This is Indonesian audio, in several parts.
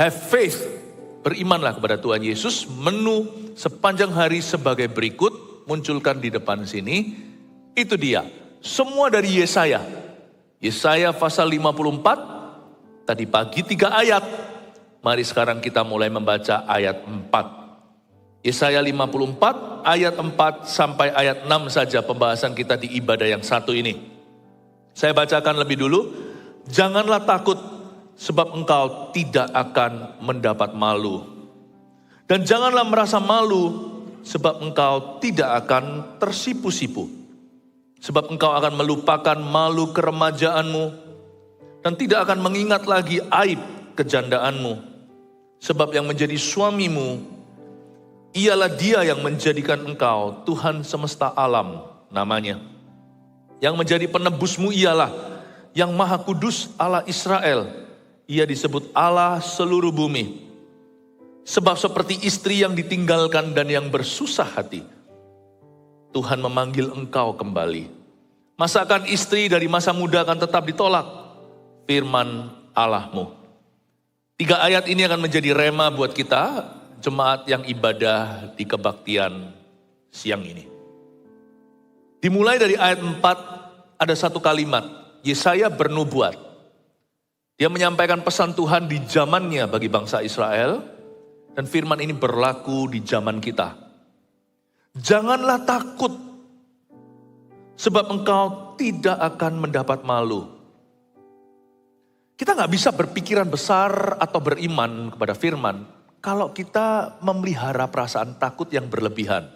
Have faith, berimanlah kepada Tuhan Yesus. Menu sepanjang hari sebagai berikut, munculkan di depan sini. Itu dia, semua dari Yesaya. Yesaya pasal 54, tadi pagi 3 ayat. Mari sekarang kita mulai membaca ayat 4. Yesaya 54 ayat 4 sampai ayat 6 saja pembahasan kita di ibadah yang satu ini. Saya bacakan lebih dulu. Janganlah takut sebab engkau tidak akan mendapat malu. Dan janganlah merasa malu sebab engkau tidak akan tersipu-sipu. Sebab engkau akan melupakan malu keremajaanmu dan tidak akan mengingat lagi aib kejandaanmu. Sebab yang menjadi suamimu ialah Dia yang menjadikan engkau Tuhan semesta alam namanya. Yang menjadi penebusmu ialah Yang Maha Kudus Allah Israel. Ia disebut Allah seluruh bumi. Sebab seperti istri yang ditinggalkan dan yang bersusah hati, Tuhan memanggil engkau kembali. Masakan istri dari masa muda akan tetap ditolak? Firman Allahmu. 3 ayat ini akan menjadi rema buat kita, jemaat yang ibadah di kebaktian siang ini. Dimulai dari ayat 4, ada satu kalimat, Yesaya bernubuat. Dia menyampaikan pesan Tuhan di zamannya bagi bangsa Israel, dan firman ini berlaku di zaman kita. Janganlah takut, sebab engkau tidak akan mendapat malu. Kita gak bisa berpikiran besar atau beriman kepada firman kalau kita memelihara perasaan takut yang berlebihan.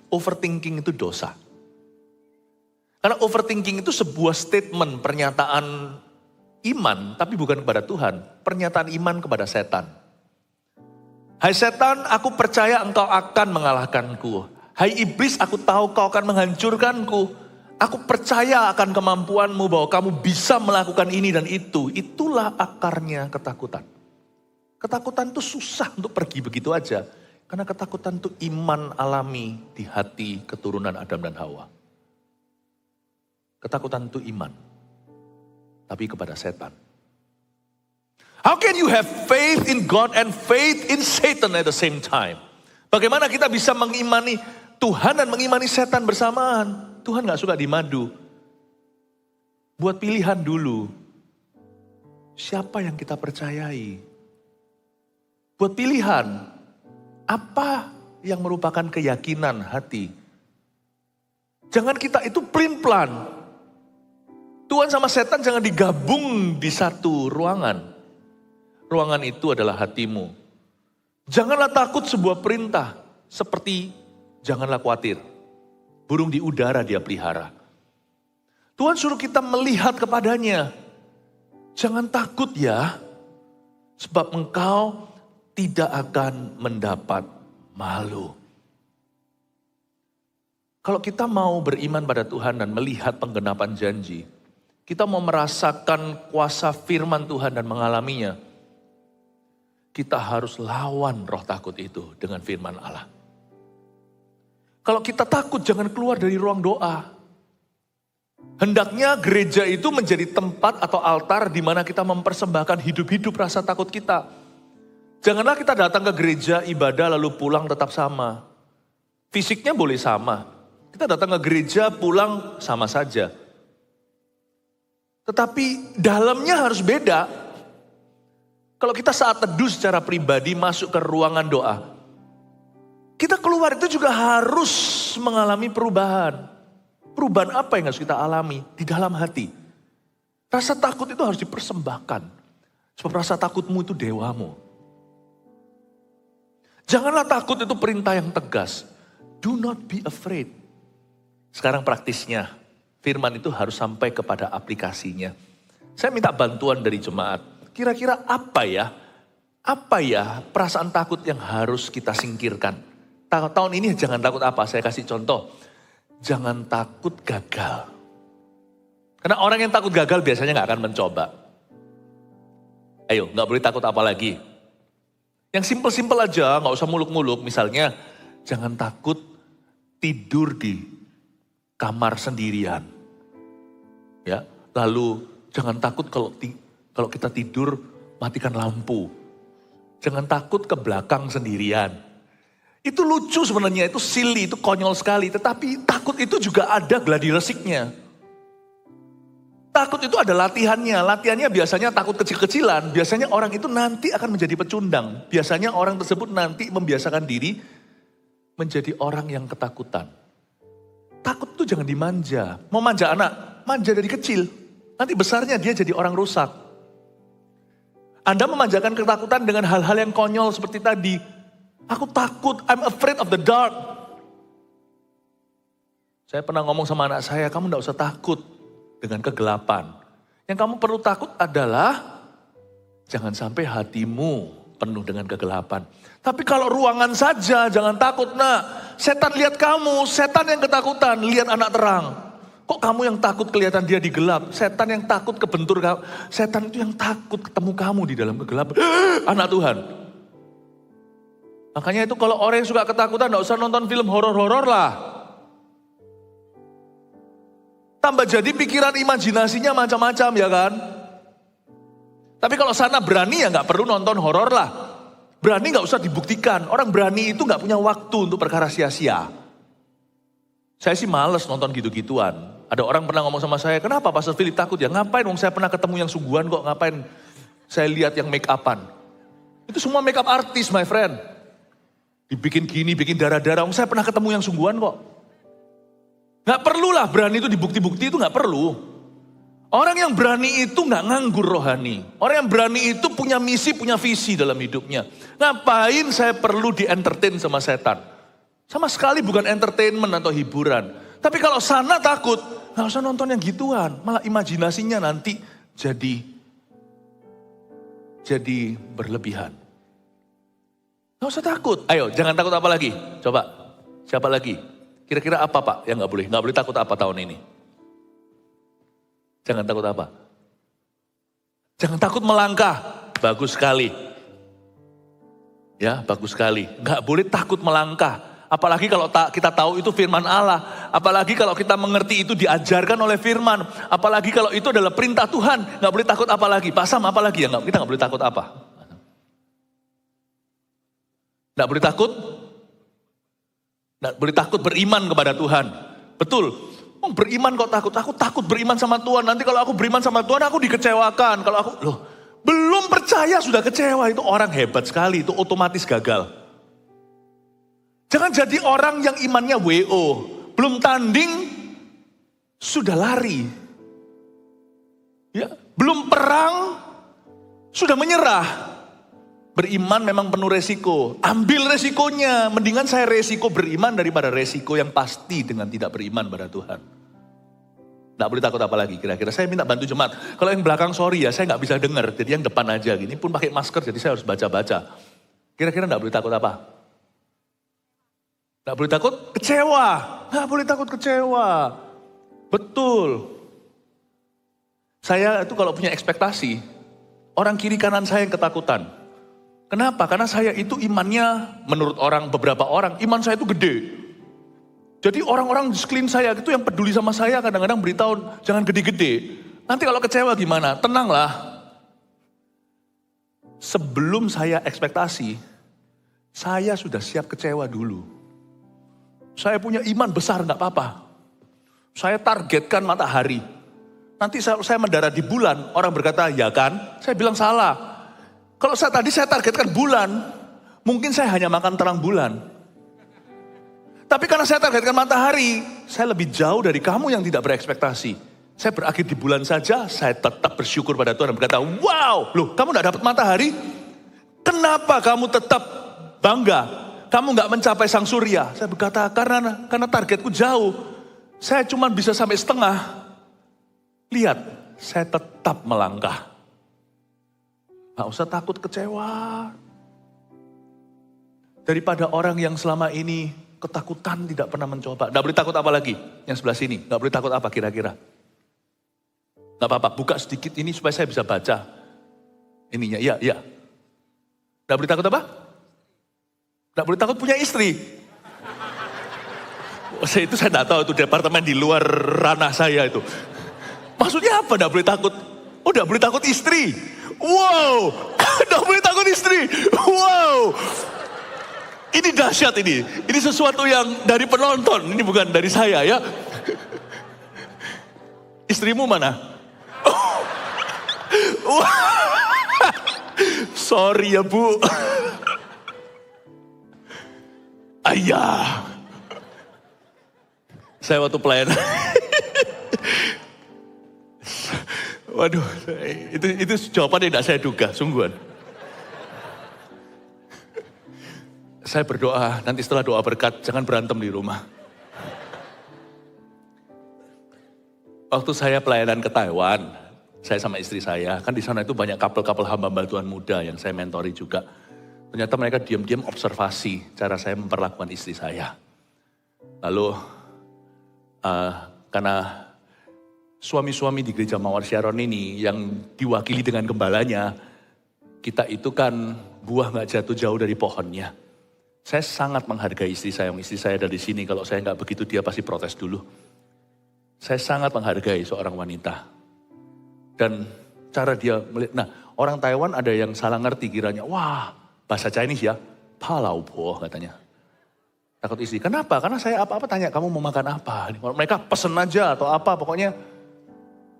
Overthinking itu dosa. Karena overthinking itu sebuah statement, pernyataan iman, tapi bukan kepada Tuhan. Pernyataan iman kepada setan. Hai setan, aku percaya engkau akan mengalahkanku. Hai iblis, aku tahu kau akan menghancurkanku. Aku percaya akan kemampuanmu bahwa kamu bisa melakukan ini dan itu. Itulah akarnya ketakutan. Ketakutan itu susah untuk pergi begitu aja. Karena ketakutan itu iman alami di hati keturunan Adam dan Hawa. Ketakutan itu iman. Tapi kepada setan. How can you have faith in God and faith in Satan at the same time? Bagaimana kita bisa mengimani Tuhan dan mengimani setan bersamaan? Tuhan gak suka dimadu. Buat pilihan dulu. Siapa yang kita percayai? Buat pilihan. Apa yang merupakan keyakinan hati? Jangan kita itu pelin-pelan. Tuhan sama setan jangan digabung di satu ruangan. Ruangan itu adalah hatimu. Janganlah takut sebuah perintah. Seperti janganlah khawatir. Burung di udara dia pelihara. Tuhan suruh kita melihat kepadanya. Jangan takut ya. Sebab engkau tidak akan mendapat malu. Kalau kita mau beriman pada Tuhan dan melihat penggenapan janji. Kita mau merasakan kuasa firman Tuhan dan mengalaminya. Kita harus lawan roh takut itu dengan firman Allah. Kalau kita takut jangan keluar dari ruang doa. Hendaknya gereja itu menjadi tempat atau altar di mana kita mempersembahkan hidup-hidup rasa takut kita. Janganlah kita datang ke gereja ibadah lalu pulang tetap sama. Fisiknya boleh sama. Kita datang ke gereja pulang sama saja. Tetapi dalamnya harus beda. Kalau kita saat teduh secara pribadi masuk ke ruangan doa. Kita keluar itu juga harus mengalami perubahan. Perubahan apa yang harus kita alami di dalam hati? Rasa takut itu harus dipersembahkan. Sebab rasa takutmu itu dewamu. Janganlah takut itu perintah yang tegas. Do not be afraid. Sekarang praktisnya, firman itu harus sampai kepada aplikasinya. Saya minta bantuan dari jemaat. Kira-kira apa ya perasaan takut yang harus kita singkirkan? Tahun ini jangan takut apa? Saya kasih contoh. Jangan takut gagal. Karena orang yang takut gagal biasanya gak akan mencoba. Ayo, gak boleh takut apa lagi. Yang simpel-simpel aja, gak usah muluk-muluk. Misalnya, jangan takut tidur di kamar sendirian. Ya, lalu jangan takut kalau kita tidur matikan lampu. Jangan takut ke belakang sendirian. Itu lucu sebenarnya, itu silly, itu konyol sekali. Tetapi takut itu juga ada gladi resiknya. Takut itu ada latihannya. Latihannya biasanya takut kecil-kecilan. Biasanya orang itu nanti akan menjadi pecundang. Biasanya orang tersebut nanti membiasakan diri menjadi orang yang ketakutan. Takut itu jangan dimanja. Mau manja anak, manja dari kecil. Nanti besarnya dia jadi orang rusak. Anda memanjakan ketakutan dengan hal-hal yang konyol seperti tadi. Aku takut, I'm afraid of the dark. Saya pernah ngomong sama anak saya, kamu gak usah takut dengan kegelapan. Yang kamu perlu takut adalah, jangan sampai hatimu penuh dengan kegelapan. Tapi kalau ruangan saja, jangan takut. Nah, setan lihat kamu, setan yang ketakutan, lihat anak terang. Kok kamu yang takut kelihatan dia di gelap? Setan yang takut kebentur kamu. Setan itu yang takut ketemu kamu di dalam kegelapan. Anak Tuhan. Makanya itu kalau orang yang suka ketakutan, gak usah nonton film horor-horor lah. Tambah jadi pikiran imajinasinya macam-macam ya kan. Tapi kalau sana berani ya gak perlu nonton horor lah. Berani gak usah dibuktikan. Orang berani itu gak punya waktu untuk perkara sia-sia. Saya sih males nonton gitu-gituan. Ada orang pernah ngomong sama saya, kenapa Pastor Philip takut ya? Ngapain saya pernah ketemu yang sungguhan kok, ngapain saya lihat yang make upan. Itu semua make up artis my friend. Dibikin gini, bikin darah-darah. Saya pernah ketemu yang sungguhan kok. Gak perlulah berani itu dibukti-bukti itu gak perlu. Orang yang berani itu gak nganggur rohani. Orang yang berani itu punya misi, punya visi dalam hidupnya. Ngapain saya perlu di-entertain sama setan? Sama sekali bukan entertainment atau hiburan. Tapi kalau sana takut, gak usah nonton yang gituan. Malah imajinasinya nanti jadi berlebihan. Gak usah takut. Ayo, jangan takut apa lagi? Coba, siapa lagi? Kira-kira apa Pak yang gak boleh? Gak boleh takut apa tahun ini? Jangan takut apa? Jangan takut melangkah. Bagus sekali. Ya, bagus sekali. Gak boleh takut melangkah. Apalagi kalau kita tahu itu firman Allah. Apalagi kalau kita mengerti itu diajarkan oleh firman. Apalagi kalau itu adalah perintah Tuhan. Gak boleh takut apa lagi? Pak Sam, apa lagi ya? Kita gak boleh takut apa? Gak boleh takut? Gak boleh takut beriman kepada Tuhan. Betul. Oh, beriman kok takut? Aku takut beriman sama Tuhan. Nanti kalau aku beriman sama Tuhan aku dikecewakan. Kalau aku, belum percaya sudah kecewa. Itu orang hebat sekali. Itu otomatis gagal. Jangan jadi orang yang imannya WO. Belum tanding, sudah lari. Ya, belum perang, sudah menyerah. Beriman memang penuh resiko. Ambil resikonya. Mendingan saya resiko beriman daripada resiko yang pasti dengan tidak beriman pada Tuhan. Nggak boleh takut apa lagi kira-kira. Saya minta bantu jemaat. Kalau yang belakang sorry ya, saya nggak bisa dengar. Jadi yang depan aja gini pun pakai masker jadi saya harus baca-baca. Kira-kira nggak boleh takut apa? Nggak boleh takut kecewa. Nggak boleh takut kecewa. Betul. Saya itu kalau punya ekspektasi, orang kiri kanan saya yang ketakutan. Kenapa? Karena saya itu imannya menurut beberapa orang, iman saya itu gede. Jadi orang-orang di sekeliling saya itu yang peduli sama saya kadang-kadang beritahu jangan gede-gede. Nanti kalau kecewa gimana? Tenanglah. Sebelum saya ekspektasi, saya sudah siap kecewa dulu. Saya punya iman besar gak apa-apa. Saya targetkan matahari. Nanti saya mendarat di bulan, orang berkata ya kan? Saya bilang salah. Kalau tadi saya targetkan bulan, mungkin saya hanya makan terang bulan. Tapi karena saya targetkan matahari, saya lebih jauh dari kamu yang tidak berekspektasi. Saya berakhir di bulan saja, saya tetap bersyukur pada Tuhan dan berkata, wow, loh kamu gak dapat matahari? Kenapa kamu tetap bangga? Kamu gak mencapai sang surya? Saya berkata, karena targetku jauh. Saya cuma bisa sampai setengah. Lihat, saya tetap melangkah. Gak usah takut kecewa. Daripada orang yang selama ini ketakutan tidak pernah mencoba. Gak boleh takut apa lagi? Yang sebelah sini. Gak boleh takut apa kira-kira? Gak apa-apa, buka sedikit ini supaya saya bisa baca. Ininya, ya. Gak boleh takut apa? Gak boleh takut punya istri. Itu saya gak tahu, itu departemen di luar ranah saya itu. Maksudnya apa gak boleh takut? Oh gak boleh takut istri. Wow, gak boleh takut istri. Ini dahsyat ini. Ini sesuatu yang dari penonton. Ini bukan dari saya ya. Istrimu mana? Oh. Sorry ya Bu. Ayah. Saya waktu pelayanan. Waduh, itu jawaban yang tidak saya duga, sungguhan. Saya berdoa, nanti setelah doa berkat, jangan berantem di rumah. Waktu saya pelayanan ke Taiwan, saya sama istri saya, kan di sana itu banyak couple-couple hamba Tuhan muda yang saya mentori juga. Ternyata mereka diam-diam observasi cara saya memperlakukan istri saya. Lalu, karena suami-suami di gereja Mawar Sharon ini yang diwakili dengan gembalanya, kita itu kan buah gak jatuh jauh dari pohonnya. Saya sangat menghargai istri saya ada di sini. Kalau saya gak begitu dia pasti protes dulu. Saya sangat menghargai seorang wanita. Dan cara dia melihat, nah orang Taiwan ada yang salah ngerti kiranya, wah bahasa Chinese ya, palaupo katanya. Takut istri, kenapa? Karena saya apa-apa tanya kamu mau makan apa. Mereka pesen aja atau apa pokoknya.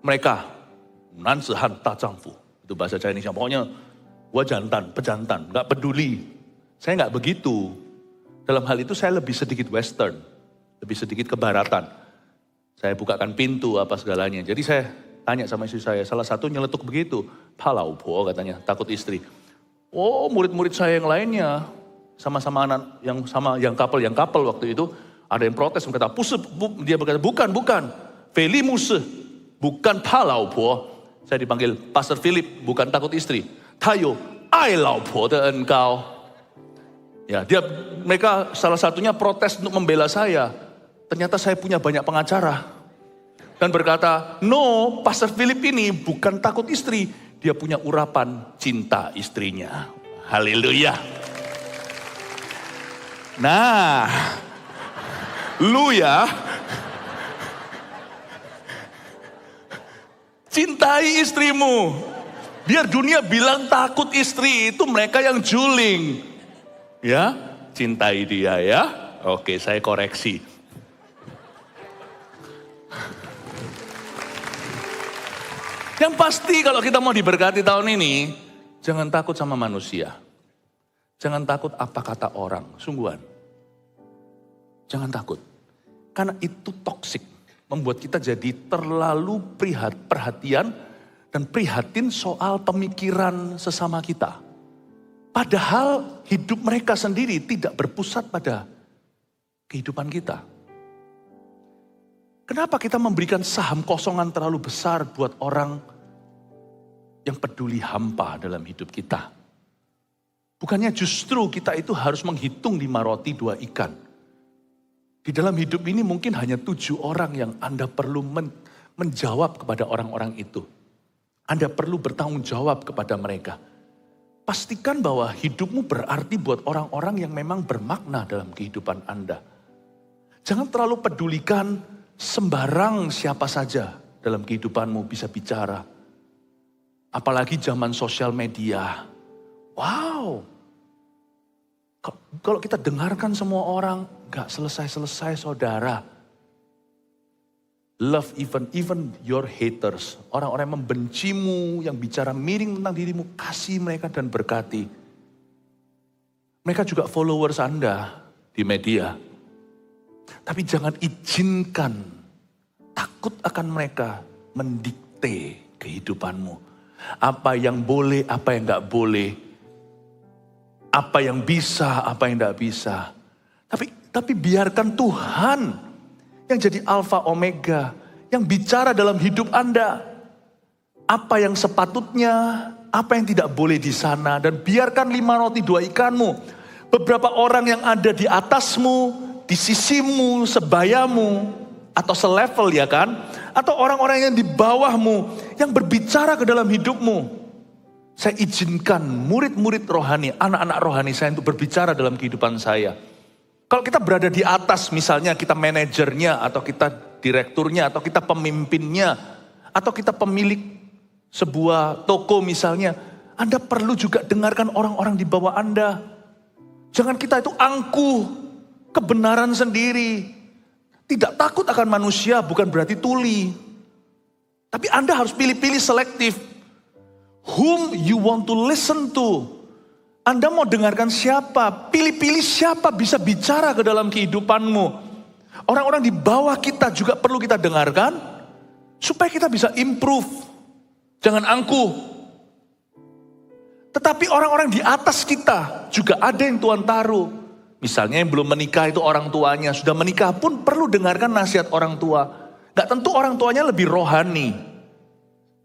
Mereka, nansehan tajangfu, itu bahasa Chinese. Pokoknya, wajantan, pejantan, gak peduli. Saya gak begitu. Dalam hal itu saya lebih sedikit western, lebih sedikit kebaratan. Saya bukakan pintu apa segalanya. Jadi saya tanya sama istri saya, salah satu nyeletuk begitu. Palaupo katanya, takut istri. Oh murid-murid saya yang lainnya, sama-sama anak, yang couple waktu itu, ada yang protes, berkata, dia berkata, bukan, Feli Muse. Bukan palaupo, saya dipanggil Pastor Philip, bukan takut istri. Tayo, ai laupo de engkau. Ya, mereka salah satunya protes untuk membela saya. Ternyata saya punya banyak pengacara. Dan berkata, no, Pastor Philip ini bukan takut istri. Dia punya urapan cinta istrinya. Haleluya. Nah, lu ya. Cintai istrimu. Biar dunia bilang takut istri, itu mereka yang juling. Ya, cintai dia ya. Oke, saya koreksi. Yang pasti kalau kita mau diberkati tahun ini, jangan takut sama manusia. Jangan takut apa kata orang, sungguhan. Jangan takut. Karena itu toksik. Membuat kita jadi terlalu perhatian dan prihatin soal pemikiran sesama kita. Padahal hidup mereka sendiri tidak berpusat pada kehidupan kita. Kenapa kita memberikan saham kosongan terlalu besar buat orang yang peduli hampa dalam hidup kita? Bukannya justru kita itu harus menghitung 5 roti 2 ikan. Di dalam hidup ini mungkin hanya 7 orang yang Anda perlu menjawab kepada orang-orang itu. Anda perlu bertanggung jawab kepada mereka. Pastikan bahwa hidupmu berarti buat orang-orang yang memang bermakna dalam kehidupan Anda. Jangan terlalu pedulikan sembarang siapa saja dalam kehidupanmu bisa bicara. Apalagi zaman sosial media. Wow. Kalau kita dengarkan semua orang, gak selesai-selesai saudara. Love even your haters. Orang-orang yang membencimu, yang bicara miring tentang dirimu, kasih mereka dan berkati. Mereka juga followers Anda di media. Tapi jangan izinkan takut akan mereka mendikte kehidupanmu. Apa yang boleh, apa yang gak boleh. Apa yang bisa, apa yang tidak bisa. Tapi biarkan Tuhan yang jadi alfa omega, yang bicara dalam hidup Anda. Apa yang sepatutnya, apa yang tidak boleh di sana. Dan biarkan 5 roti 2 ikanmu. Beberapa orang yang ada di atasmu, di sisimu, sebayamu, atau selevel ya kan. Atau orang-orang yang di bawahmu, yang berbicara ke dalam hidupmu. Saya izinkan murid-murid rohani, anak-anak rohani saya untuk berbicara dalam kehidupan saya. Kalau kita berada di atas, misalnya kita manajernya, atau kita direkturnya, atau kita pemimpinnya, atau kita pemilik sebuah toko misalnya, Anda perlu juga dengarkan orang-orang di bawah Anda. Jangan kita itu angkuh kebenaran sendiri. Tidak takut akan manusia bukan berarti tuli. Tapi Anda harus pilih-pilih selektif. Whom you want to listen to. Anda mau dengarkan siapa? Pilih-pilih siapa bisa bicara ke dalam kehidupanmu. Orang-orang di bawah kita juga perlu kita dengarkan. Supaya kita bisa improve. Jangan angkuh. Tetapi orang-orang di atas kita juga ada yang Tuhan taruh. Misalnya yang belum menikah itu orang tuanya. Sudah menikah pun perlu dengarkan nasihat orang tua. Gak tentu orang tuanya lebih rohani.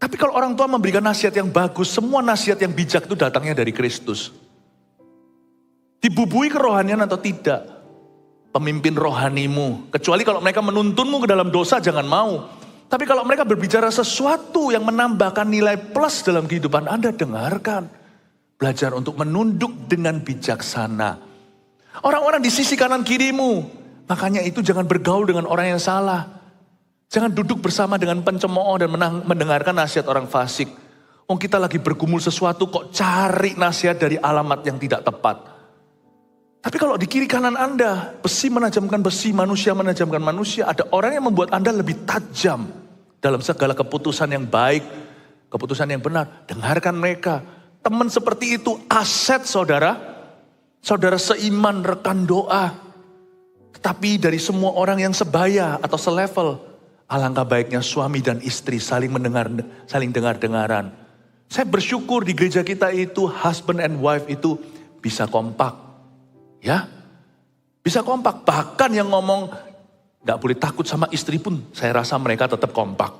Tapi kalau orang tua memberikan nasihat yang bagus, semua nasihat yang bijak itu datangnya dari Kristus. Dibubui kerohanian atau tidak. Pemimpin rohanimu. Kecuali kalau mereka menuntunmu ke dalam dosa, jangan mau. Tapi kalau mereka berbicara sesuatu yang menambahkan nilai plus dalam kehidupan Anda, dengarkan. Belajar untuk menunduk dengan bijaksana. Orang-orang di sisi kanan kirimu. Makanya itu jangan bergaul dengan orang yang salah. Jangan duduk bersama dengan pencemooh dan mendengarkan nasihat orang fasik. Kita lagi bergumul sesuatu kok cari nasihat dari alamat yang tidak tepat. Tapi kalau di kiri kanan Anda, besi menajamkan besi, manusia menajamkan manusia. Ada orang yang membuat Anda lebih tajam dalam segala keputusan yang baik, keputusan yang benar. Dengarkan mereka. Teman seperti itu aset saudara. Saudara seiman, rekan doa. Tetapi dari semua orang yang sebaya atau selevel, alangkah baiknya suami dan istri saling dengar-dengaran. Saya bersyukur di gereja kita itu husband and wife itu bisa kompak. Ya, bisa kompak. Bahkan yang ngomong gak boleh takut sama istri pun, saya rasa mereka tetap kompak.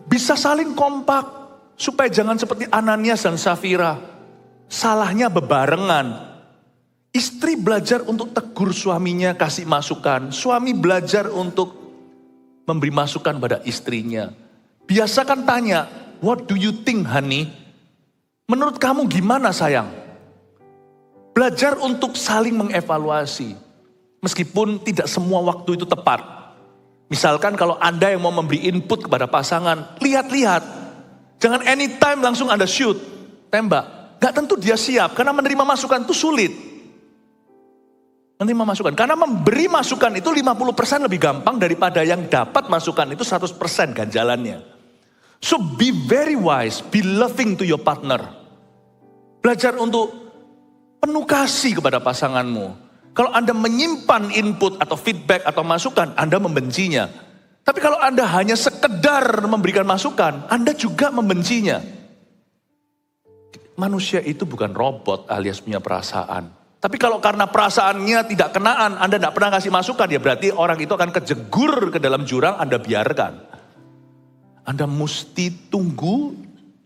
Bisa saling kompak supaya jangan seperti Ananias dan Safira. Salahnya bebarengan. Istri belajar untuk tegur suaminya, kasih masukan. Suami belajar untuk memberi masukan pada istrinya. Biasakan tanya, what do you think honey? Menurut kamu gimana sayang? Belajar untuk saling mengevaluasi. Meskipun tidak semua waktu itu tepat. Misalkan kalau Anda yang mau memberi input kepada pasangan, lihat-lihat. Jangan anytime langsung Anda shoot, tembak. Gak tentu dia siap, karena menerima masukan itu sulit. Menerima masukan, karena memberi masukan itu 50% lebih gampang daripada yang dapat masukan itu 100% ganjalannya. So be very wise, be loving to your partner. Belajar untuk penuh kasih kepada pasanganmu. Kalau Anda menyimpan input atau feedback atau masukan, Anda membencinya. Tapi kalau Anda hanya sekedar memberikan masukan, Anda juga membencinya. Manusia itu bukan robot alias punya perasaan. Tapi kalau karena perasaannya tidak kenaan, Anda tidak pernah kasih masukan, ya berarti orang itu akan kejegur ke dalam jurang, Anda biarkan. Anda mesti tunggu,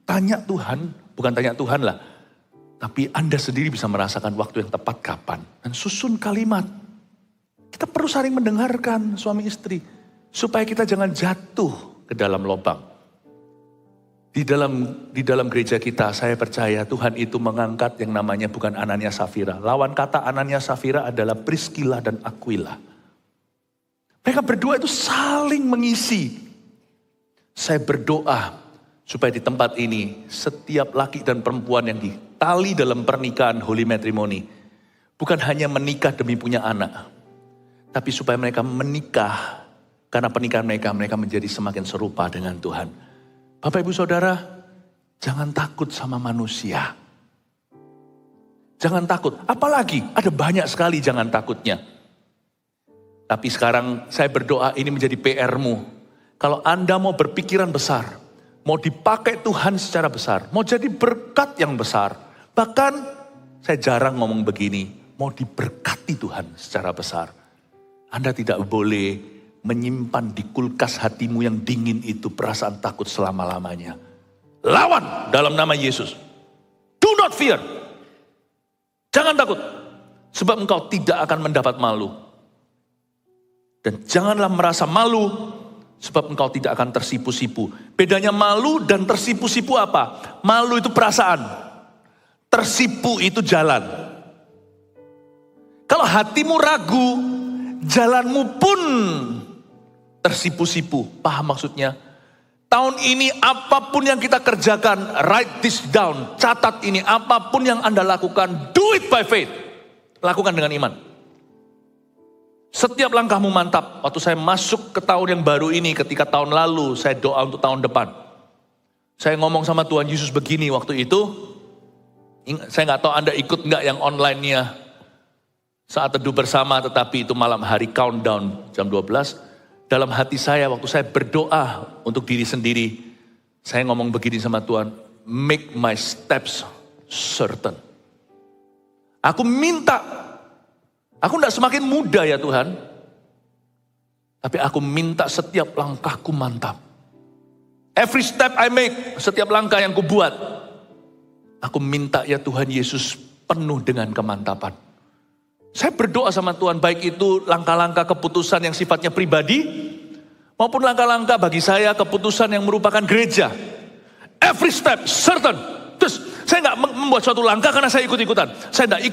tanya Tuhan, bukan tanya Tuhan lah. Tapi Anda sendiri bisa merasakan waktu yang tepat kapan. Dan susun kalimat. Kita perlu saling mendengarkan suami istri. Supaya kita jangan jatuh ke dalam lubang. Di dalam gereja kita, saya percaya Tuhan itu mengangkat yang namanya bukan Ananias Safira. Lawan kata Ananias Safira adalah Priscilla dan Aquila. Mereka berdua itu saling mengisi. Saya berdoa supaya di tempat ini setiap laki dan perempuan yang ditali dalam pernikahan holy matrimony bukan hanya menikah demi punya anak, tapi supaya mereka menikah karena pernikahan mereka menjadi semakin serupa dengan Tuhan. Bapak Ibu Saudara, jangan takut sama manusia. Jangan takut, apalagi ada banyak sekali jangan takutnya. Tapi sekarang saya berdoa ini menjadi PR-mu. Kalau Anda mau berpikiran besar, mau dipakai Tuhan secara besar, mau jadi berkat yang besar. Bahkan saya jarang ngomong begini, mau diberkati Tuhan secara besar. Anda tidak boleh menyimpan di kulkas hatimu yang dingin itu perasaan takut selama-lamanya. Lawan dalam nama Yesus. Do not fear. Jangan takut. Sebab engkau tidak akan mendapat malu. Dan janganlah merasa malu. Sebab engkau tidak akan tersipu-sipu. Bedanya malu dan tersipu-sipu apa? Malu itu perasaan. Tersipu itu jalan. Kalau hatimu ragu, jalanmu pun tersipu-sipu. Paham maksudnya? Tahun ini apapun yang kita kerjakan, write this down, catat ini, apapun yang Anda lakukan, do it by faith. Lakukan dengan iman. Setiap langkahmu mantap. Waktu saya masuk ke tahun yang baru ini, ketika tahun lalu saya doa untuk tahun depan. Saya ngomong sama Tuhan Yesus begini waktu itu. Saya nggak tahu Anda ikut nggak yang online-nya saat teduh bersama, tetapi itu malam hari countdown jam 12. Dalam hati saya waktu saya berdoa untuk diri sendiri, saya ngomong begini sama Tuhan, make my steps certain. Aku minta, aku tidak semakin muda ya Tuhan, tapi aku minta setiap langkahku mantap. Every step I make, setiap langkah yang kubuat, aku minta ya Tuhan Yesus penuh dengan kemantapan. Saya berdoa sama Tuhan, baik itu langkah-langkah keputusan yang sifatnya pribadi, maupun langkah-langkah bagi saya keputusan yang merupakan gereja. Every step certain. Terus saya nggak membuat suatu langkah karena saya ikut-ikutan. Saya nggak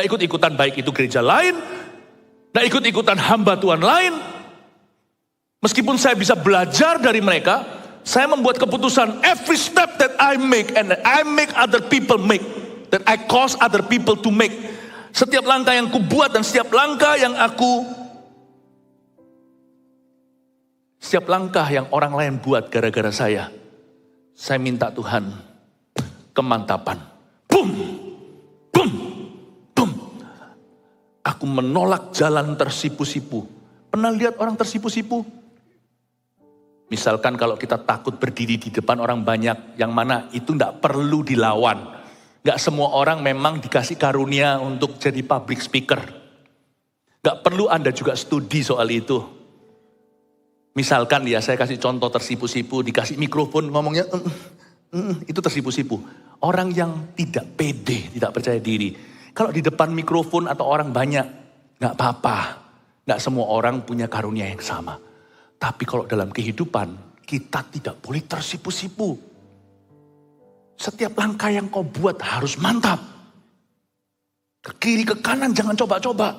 ikut-ikutan baik itu gereja lain, nggak ikut-ikutan hamba Tuhan lain. Meskipun saya bisa belajar dari mereka, saya membuat keputusan every step that I make and I make other people make, that I cause other people to make. Setiap langkah yang kubuat dan setiap langkah yang orang lain buat gara-gara saya minta Tuhan kemantapan. Boom, boom, boom. Aku menolak jalan tersipu-sipu. Pernah lihat orang tersipu-sipu? Misalkan kalau kita takut berdiri di depan orang banyak, yang mana itu tidak perlu dilawan. Gak semua orang memang dikasih karunia untuk jadi public speaker. Gak perlu Anda juga studi soal itu. Misalkan ya, saya kasih contoh tersipu-sipu, dikasih mikrofon ngomongnya, itu tersipu-sipu. Orang yang tidak pede, tidak percaya diri. Kalau di depan mikrofon atau orang banyak, gak apa-apa. Gak semua orang punya karunia yang sama. Tapi kalau dalam kehidupan, kita tidak boleh tersipu-sipu. Setiap langkah yang kau buat harus mantap. Ke kiri, ke kanan jangan coba-coba.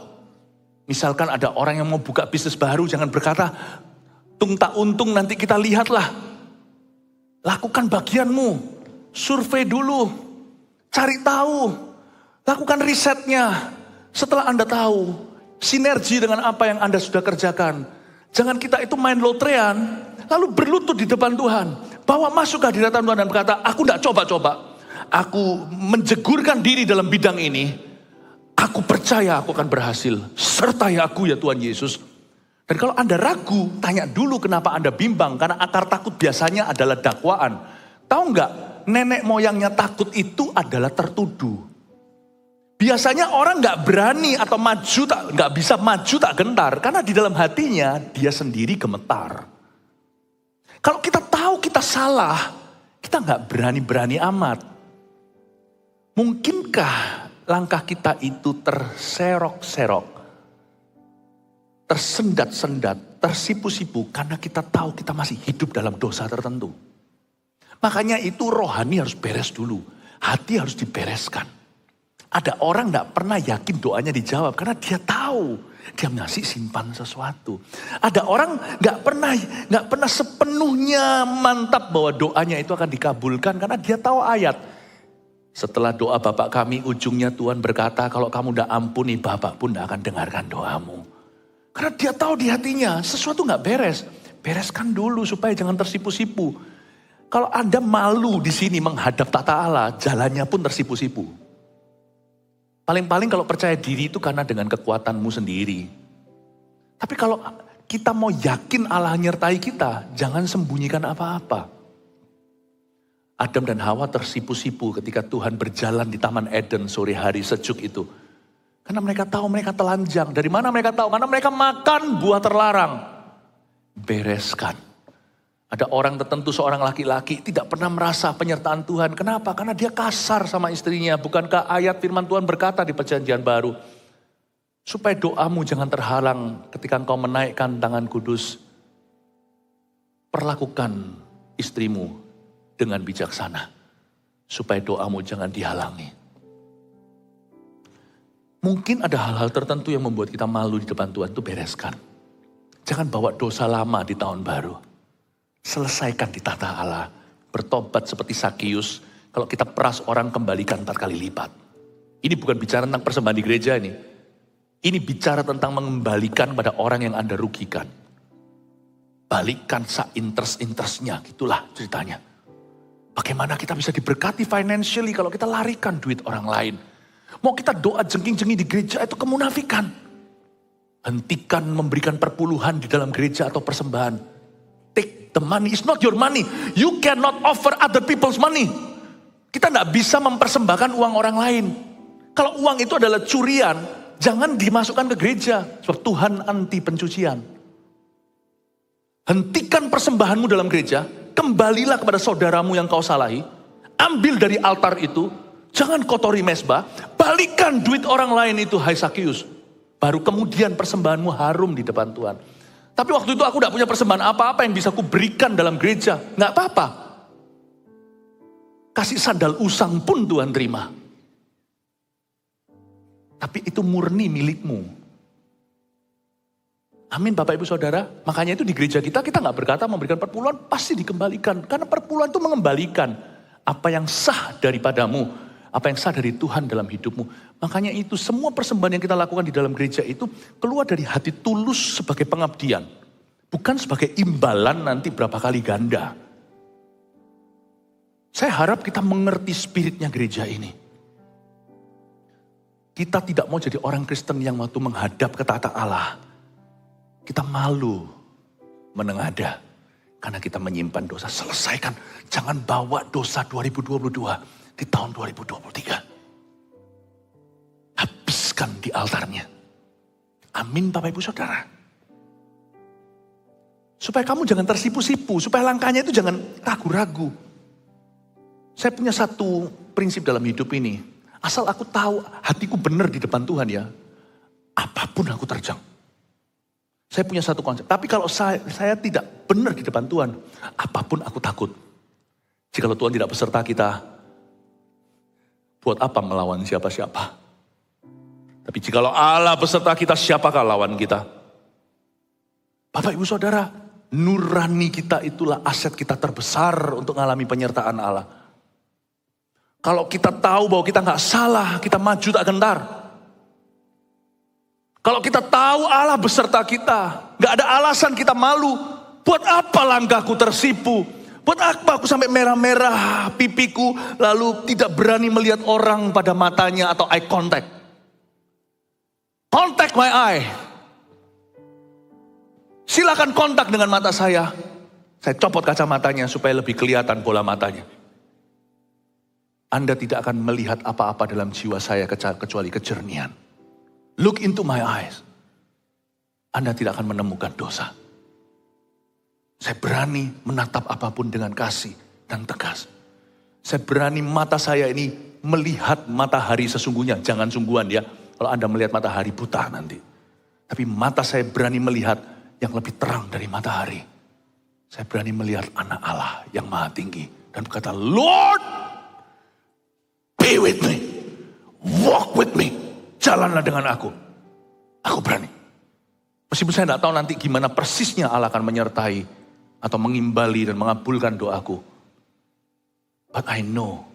Misalkan ada orang yang mau buka bisnis baru, jangan berkata, tung tak untung nanti kita lihatlah. Lakukan bagianmu, survei dulu, cari tahu, lakukan risetnya. Setelah Anda tahu, sinergi dengan apa yang Anda sudah kerjakan. Jangan kita itu main lotrean, lalu berlutut di depan Tuhan. Bawa masuk ke hadirat Tuhan dan berkata, aku tidak coba-coba. Aku menjegurkan diri dalam bidang ini. Aku percaya aku akan berhasil. Sertai aku ya Tuhan Yesus. Dan kalau Anda ragu, tanya dulu kenapa Anda bimbang. Karena akar takut biasanya adalah dakwaan. Tahu nggak? Nenek moyangnya takut itu adalah tertuduh. Biasanya orang nggak berani atau maju, nggak bisa maju tak gentar. Karena di dalam hatinya dia sendiri gemetar. Kalau kita tahu kita salah, kita nggak berani-berani amat. Mungkinkah langkah kita itu terserok-serok, tersendat-sendat, tersipu-sipu karena kita tahu kita masih hidup dalam dosa tertentu. Makanya itu rohani harus beres dulu, hati harus dibereskan. Ada orang nggak pernah yakin doanya dijawab karena dia tahu. Dia masih simpan sesuatu. Ada orang nggak pernah sepenuhnya mantap bahwa doanya itu akan dikabulkan karena dia tahu ayat. Setelah doa Bapak kami, ujungnya Tuhan berkata, kalau kamu tidak ampuni, Bapak pun tidak akan dengarkan doamu. Karena dia tahu di hatinya sesuatu nggak beres. Bereskan dulu supaya jangan tersipu-sipu. Kalau Anda malu di sini menghadap tata Allah, jalannya pun tersipu-sipu. Paling-paling kalau percaya diri itu karena dengan kekuatanmu sendiri. Tapi kalau kita mau yakin Allah nyertai kita, jangan sembunyikan apa-apa. Adam dan Hawa tersipu-sipu ketika Tuhan berjalan di Taman Eden sore hari sejuk itu. Karena mereka tahu mereka telanjang. Dari mana mereka tahu? Karena mereka makan buah terlarang. Bereskan. Ada orang tertentu, seorang laki-laki tidak pernah merasa penyertaan Tuhan. Kenapa? Karena dia kasar sama istrinya. Bukankah ayat firman Tuhan berkata di Perjanjian Baru, supaya doamu jangan terhalang ketika engkau menaikkan tangan kudus. Perlakukan istrimu dengan bijaksana, supaya doamu jangan dihalangi. Mungkin ada hal-hal tertentu yang membuat kita malu di depan Tuhan, itu bereskan. Jangan bawa dosa lama di tahun baru. Selesaikan di tata Allah. Bertobat seperti Sakius. Kalau kita peras orang, kembalikan 4 kali lipat. Ini bukan bicara tentang persembahan di gereja ini. Ini bicara tentang mengembalikan pada orang yang Anda rugikan. Balikan interest-interestnya, gitulah ceritanya. Bagaimana kita bisa diberkati financially kalau kita larikan duit orang lain. Mau kita doa jengking-jengking di gereja, itu kemunafikan. Hentikan memberikan perpuluhan di dalam gereja atau persembahan. Take the money, it's not your money. You cannot offer other people's money. Kita tidak bisa mempersembahkan uang orang lain. Kalau uang itu adalah curian, jangan dimasukkan ke gereja. Sebab Tuhan anti pencucian. Hentikan persembahanmu dalam gereja, kembalilah kepada saudaramu yang kau salahi, ambil dari altar itu, jangan kotori mesbah, balikan duit orang lain itu, hai Sakius. Baru kemudian persembahanmu harum di depan Tuhan. Tapi waktu itu aku tidak punya persembahan apa-apa yang bisa aku berikan dalam gereja. Nggak apa-apa. Kasih sandal usang pun Tuhan terima. Tapi itu murni milikmu. Amin Bapak Ibu Saudara. Makanya itu di gereja kita nggak berkata memberikan perpuluhan, pasti dikembalikan. Karena perpuluhan itu mengembalikan apa yang sah daripadamu. Apa yang sah dari Tuhan dalam hidupmu. Makanya itu semua persembahan yang kita lakukan di dalam gereja itu keluar dari hati tulus sebagai pengabdian. Bukan sebagai imbalan nanti berapa kali ganda. Saya harap kita mengerti spiritnya gereja ini. Kita tidak mau jadi orang Kristen yang waktu menghadap ke tata Allah. Kita malu menengadah. Karena kita menyimpan dosa. Selesaikan. Jangan bawa dosa 2022. Di tahun 2023. Habiskan di altarnya. Amin Bapak Ibu Saudara. Supaya kamu jangan tersipu-sipu. Supaya langkahnya itu jangan ragu-ragu. Saya punya satu prinsip dalam hidup ini. Asal aku tahu hatiku benar di depan Tuhan ya. Apapun aku terjang. Saya punya satu konsep. Tapi kalau saya tidak benar di depan Tuhan. Apapun aku takut. Jikalau Tuhan tidak beserta kita. Buat apa melawan siapa-siapa? Tapi jikalau Allah beserta kita, siapakah lawan kita? Bapak Ibu Saudara, nurani kita itulah aset kita terbesar untuk mengalami penyertaan Allah. Kalau kita tahu bahwa kita nggak salah, kita maju tak gentar. Kalau kita tahu Allah beserta kita, nggak ada alasan kita malu. Buat apa langkahku tersipu? Buat apa aku sampai merah-merah pipiku, lalu tidak berani melihat orang pada matanya atau eye contact. Contact my eye. Silakan kontak dengan mata saya. Saya copot kacamatanya supaya lebih kelihatan bola matanya. Anda tidak akan melihat apa-apa dalam jiwa saya kecuali kejernihan. Look into my eyes. Anda tidak akan menemukan dosa. Saya berani menatap apapun dengan kasih dan tegas. Saya berani mata saya ini melihat matahari sesungguhnya. Jangan sungguhan ya. Kalau Anda melihat matahari buta nanti. Tapi mata saya berani melihat yang lebih terang dari matahari. Saya berani melihat anak Allah yang maha tinggi. Dan berkata, Lord, be with me. Walk with me. Jalanlah dengan aku. Aku berani. Meskipun saya tidak tahu nanti gimana persisnya Allah akan menyertai atau mengimbali dan mengabulkan doaku. But I know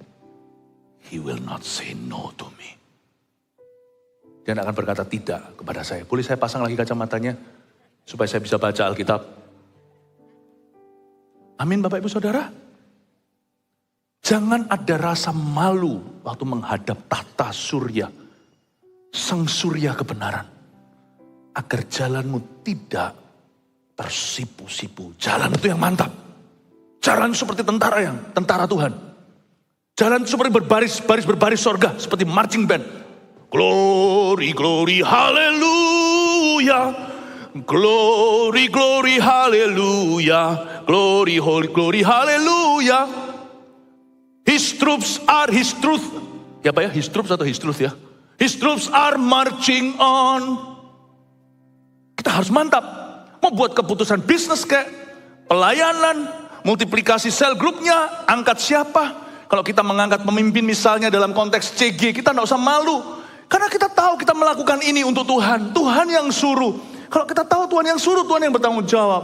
He will not say no to me. Dia akan berkata tidak kepada saya. Boleh saya pasang lagi kacamatanya supaya saya bisa baca Alkitab. Amin Bapak Ibu Saudara. Jangan ada rasa malu waktu menghadap tahta surya. Sang surya kebenaran. Agar jalanmu tidak tersipu-sipu. Jalan itu yang mantap. Jalan seperti tentara Tuhan. Jalan seperti berbaris sorga. Seperti marching band. Glory, glory, hallelujah. Glory, glory, hallelujah. Glory, holy, glory, hallelujah. His troops are his truth. Ya Pak ya, his troops atau his truth ya. His troops are marching on. Kita harus mantap. Mau buat keputusan bisnis kayak pelayanan, multiplikasi sel grupnya, angkat siapa. Kalau kita mengangkat pemimpin misalnya dalam konteks CG, kita tidak usah malu. Karena kita tahu kita melakukan ini untuk Tuhan. Tuhan yang suruh. Kalau kita tahu Tuhan yang suruh, Tuhan yang bertanggung jawab.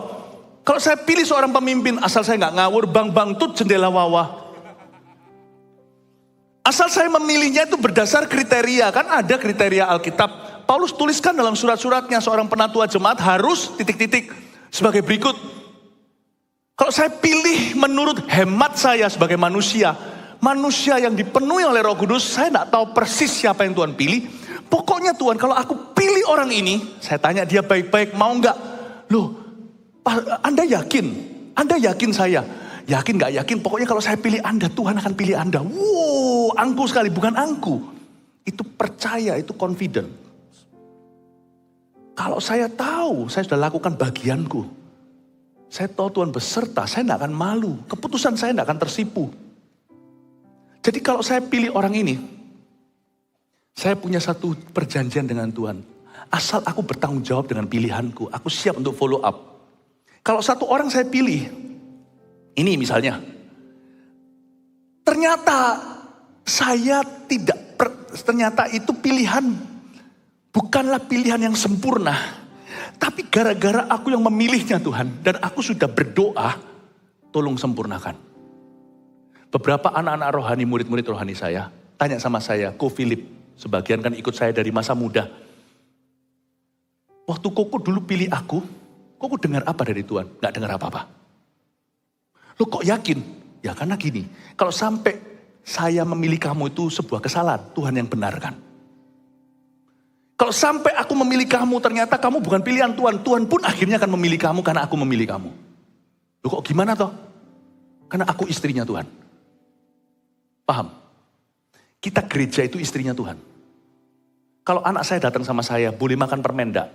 Kalau saya pilih seorang pemimpin, asal saya nggak ngawur, bang tut jendela wawah. Asal saya memilihnya itu berdasar kriteria, kan ada kriteria Alkitab. Paulus tuliskan dalam surat-suratnya seorang penatua jemaat harus titik-titik sebagai berikut. Kalau saya pilih menurut hemat saya sebagai manusia yang dipenuhi oleh Roh Kudus, saya tidak tahu persis siapa yang Tuhan pilih. Pokoknya Tuhan, kalau aku pilih orang ini, saya tanya dia baik-baik, mau nggak? Loh, Anda yakin? Anda yakin saya? Yakin nggak yakin? Pokoknya kalau saya pilih Anda, Tuhan akan pilih Anda. Wow, angku sekali, bukan angku. Itu percaya, itu confident. Kalau saya tahu, saya sudah lakukan bagianku. Saya tahu Tuhan beserta, saya tidak akan malu. Keputusan saya tidak akan tersipu. Jadi kalau saya pilih orang ini, saya punya satu perjanjian dengan Tuhan. Asal aku bertanggung jawab dengan pilihanku, aku siap untuk follow up. Kalau satu orang saya pilih, ini misalnya, ternyata ternyata itu pilihan bukanlah pilihan yang sempurna. Tapi gara-gara aku yang memilihnya Tuhan. Dan aku sudah berdoa, tolong sempurnakan. Beberapa anak-anak rohani, murid-murid rohani saya, tanya sama saya, Ko Philip, sebagian kan ikut saya dari masa muda. Waktu Koko dulu pilih aku, Koko dengar apa dari Tuhan? Gak dengar apa-apa. Lo kok yakin? Ya karena gini, kalau sampai saya memilih kamu itu sebuah kesalahan, Tuhan yang benarkan. Kalau sampai aku memilih kamu, ternyata kamu bukan pilihan Tuhan. Tuhan pun akhirnya akan memilih kamu karena aku memilih kamu. Loh kok gimana toh? Karena aku istrinya Tuhan. Paham? Kita gereja itu istrinya Tuhan. Kalau anak saya datang sama saya, boleh makan permen enggak?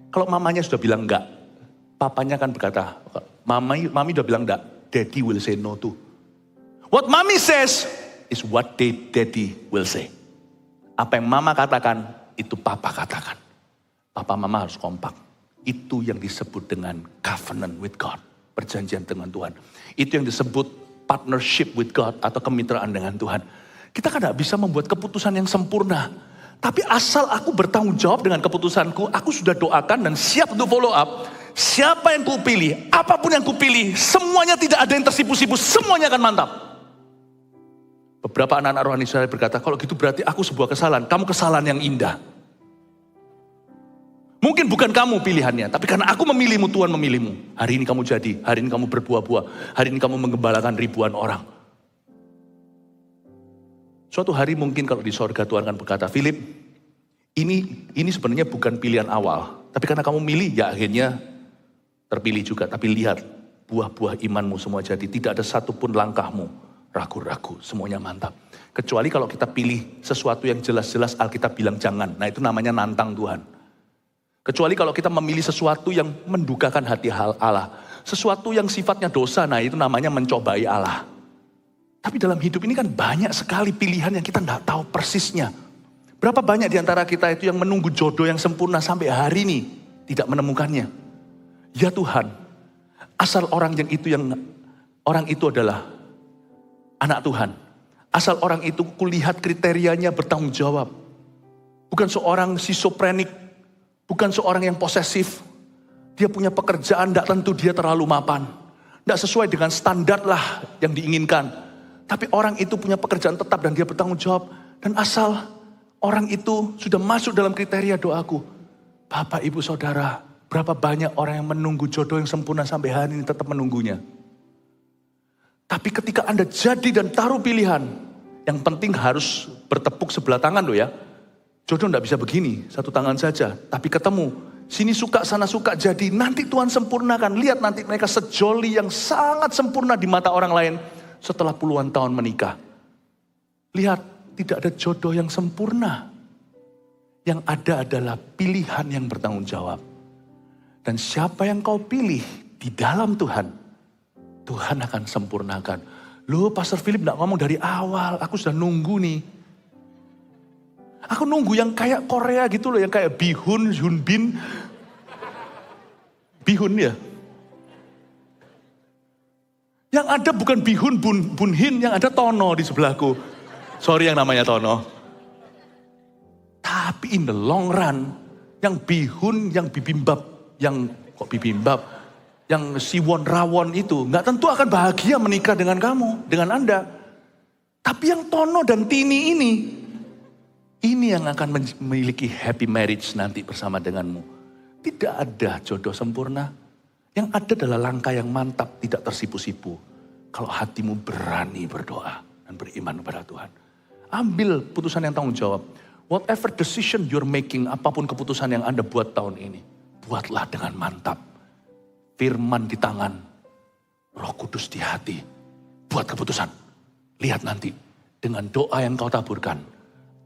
Kalau mamanya sudah bilang enggak, papanya kan berkata, mami udah bilang enggak, daddy will say no too. What mommy says is what daddy will say. Apa yang mama katakan, itu papa katakan. Papa mama harus kompak. Itu yang disebut dengan covenant with God. Perjanjian dengan Tuhan. Itu yang disebut partnership with God atau kemitraan dengan Tuhan. Kita kan tidak bisa membuat keputusan yang sempurna. Tapi asal aku bertanggung jawab dengan keputusanku, aku sudah doakan dan siap untuk follow up. Siapa yang kupilih, apapun yang kupilih, semuanya tidak ada yang tersipu-sipu, semuanya akan mantap. Beberapa anak-anak rohani saya berkata, kalau gitu berarti aku sebuah kesalahan. Kamu kesalahan yang indah. Mungkin bukan kamu pilihannya, tapi karena aku memilihmu, Tuhan memilihmu. Hari ini kamu jadi, hari ini kamu berbuah-buah, hari ini kamu menggembalakan ribuan orang. Suatu hari mungkin kalau di sorga Tuhan akan berkata, Philip, ini sebenarnya bukan pilihan awal. Tapi karena kamu milih, ya akhirnya terpilih juga. Tapi lihat, buah-buah imanmu semua jadi. Tidak ada satupun langkahmu ragu-ragu, semuanya mantap. Kecuali kalau kita pilih sesuatu yang jelas-jelas Alkitab bilang jangan. Nah itu namanya nantang Tuhan. Kecuali kalau kita memilih sesuatu yang mendukakan hati Allah. Sesuatu yang sifatnya dosa, nah itu namanya mencobai Allah. Tapi dalam hidup ini kan banyak sekali pilihan yang kita tidak tahu persisnya. Berapa banyak di antara kita itu yang menunggu jodoh yang sempurna sampai hari ini tidak menemukannya. Ya Tuhan, asal orang itu adalah anak Tuhan. Asal orang itu kulihat kriterianya bertanggung jawab. Bukan seorang schizophrenic, bukan seorang yang posesif. Dia punya pekerjaan, tidak tentu dia terlalu mapan. Tidak sesuai dengan standar lah yang diinginkan. Tapi orang itu punya pekerjaan tetap dan dia bertanggung jawab. Dan asal orang itu sudah masuk dalam kriteria doaku. Bapak, Ibu, Saudara, berapa banyak orang yang menunggu jodoh yang sempurna sampai hari ini tetap menunggunya. Tapi ketika Anda jadi dan taruh pilihan, yang penting harus bertepuk sebelah tangan loh ya. Jodoh tidak bisa begini, satu tangan saja. Tapi ketemu, sini suka, sana suka, jadi nanti Tuhan sempurnakan. Lihat nanti mereka sejoli yang sangat sempurna di mata orang lain setelah puluhan tahun menikah. Lihat, tidak ada jodoh yang sempurna. Yang ada adalah pilihan yang bertanggung jawab. Dan siapa yang kau pilih di dalam Tuhan, Tuhan akan sempurnakan. Loh, Pastor Philip gak ngomong dari awal. Aku sudah nunggu nih. Aku nunggu yang kayak Korea gitu loh. Yang kayak Bihun, Hyunbin. Bihun ya. Yang ada bukan Bihun, Bunhin. Yang ada Tono di sebelahku. Sorry yang namanya Tono. Tapi in the long run. Yang Bihun, yang Bibimbap. Yang kok Bibimbap? yang Siwon Rawon itu nggak tentu akan bahagia menikah dengan kamu, dengan Anda. Tapi yang Tono dan Tini ini yang akan memiliki happy marriage nanti bersama denganmu. Tidak ada jodoh sempurna. Yang ada adalah langkah yang mantap, tidak tersipu-sipu. Kalau hatimu berani berdoa dan beriman kepada Tuhan. Ambil putusan yang tanggung jawab. Whatever decision you're making, apapun keputusan yang Anda buat tahun ini, buatlah dengan mantap. Firman di tangan, Roh Kudus di hati. Buat keputusan. Lihat nanti, dengan doa yang kau taburkan,